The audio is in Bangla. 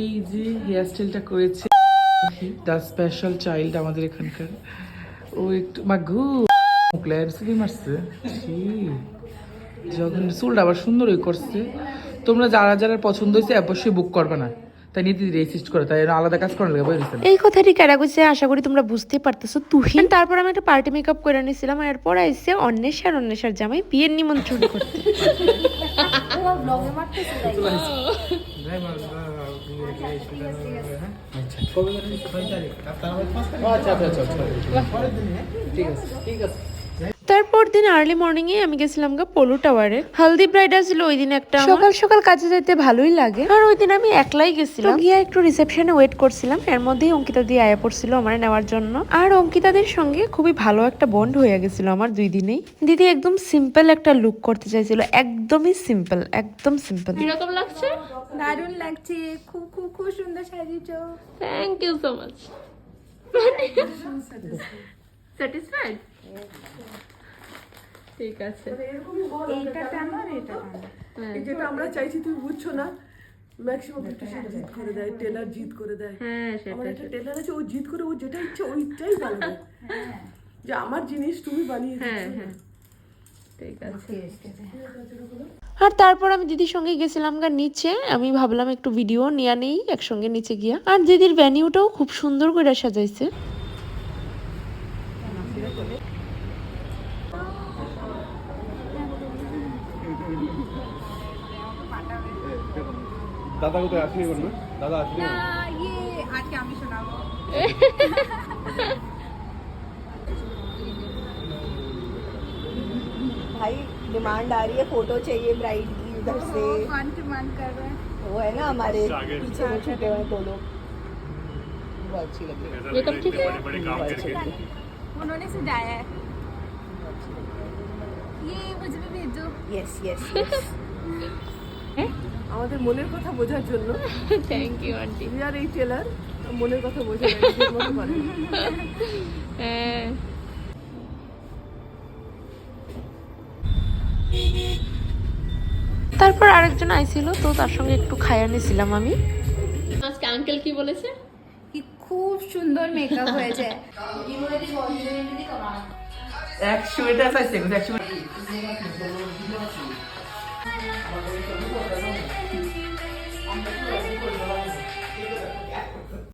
এই যে হেয়ার স্টাইলটা করেছে দ্য স্পেশাল চাইল্ড আমাদের এখানকার, ও একটু মাগু ক্ল্যান্সি মারছে, যখন চুলটা আবার সুন্দরই করছে। তোমরা যারা যারা পছন্দ হয়েছে অবশ্যই বুক করবে না, তাই নীতি রেজিস্ট করে, তাই আলাদা কাজ করার লাগে বলেছেন। এই কথাটি কারা কইছে আশা করি তোমরা বুঝতে পারতেছো। তুহিন তারপর আমি একটা পার্টি মেকআপ করে নিয়েছিলাম, আর এরপর আইসে অন্বেষার জামাই বিয়ের নিমন্ত্রণ করতে। তারপর দিন আর্লি মর্নিং এ আমি গেছিলাম পোলো টাওয়ারে। হালদি ব্রাইড ছিল ওই দিন একটা। সকাল সকাল কাজে যাইতে ভালোই লাগে, আর ওই দিন আমি একলাই গেছিলাম। গিয়া একটু রিসেপশনে ওয়েট করছিলাম, এর মধ্যেই অঙ্কিতা দিয়ে আয়া পড়ছিল আমার নেওয়ার জন্য। আর অঙ্কিতাদের সঙ্গে খুবই ভালো একটা বন্ড হয়ে গেছিল আমার 2 দিনেই। দিদি একদম সিম্পল একটা লুক করতে চাইছিল, একদমই সিম্পল, একদম সিম্পল। কিরকম লাগছে? দারুণ লাগছে, খুব খুব খুব সুন্দর সাজিয়েছো। Thank you so much. Satisfied? ঠিক আছে। এইটা টানো আর এটা টানো। যেটা আমরা চাইছি তুমি বুঝছো না, ম্যাক্সিমাম ব্রিটিশার জিদ করে দেয়, টেলার জিদ করে দেয়। হ্যাঁ আমার সেটা। একটা টেলার আছে, ও জিদ করে, ও যেটা ইচ্ছে ওইটাই বানাবে, যে আমার জিনিস তুমি বানিয়ে হ্যাঁ দিচ্ছ। হ্যাঁ ঠিক আছে। আর তারপর আমি দিদির সঙ্গে গেছিলাম নিচে। আমি ভাবলাম একটু ভিডিও নিয়ে নেই একসঙ্গে নিচে গিয়া। আর দিদির ভ্যানিউটাও খুব সুন্দর করে সাজাইছে। দাদা কোথায় আসলে বলবে? দাদা আসলে ये आज के আমি শোনাবো। भाई डिमांड आ रही है, फोटो चाहिए ब्राइड की उधर से। कौन डिमांड कर रहा है? वो है ना हमारे पीछे वो छुपे हुए दो लोग, वो अच्छी लग रही है। ये कब ठीक है? उन्होंने सजाया है। ये मुझे भी भेजो। Yes yes yes. আমাদের মনের কথা বোঝার জন্য থ্যাংক ইউ আন্টি। রিয়ার এই টেলার মনের কথা বোঝে না, নিজের মতো করে। হ্যাঁ তারপর আরেকজন আইছিল, তো তার সঙ্গে একটু খাইয়া নিয়েছিলাম আমি। আজকে আঙ্কেল কি বলেছে? কি খুব সুন্দর মেকআপ হয়েছে। 100 এটা চাইছে 100।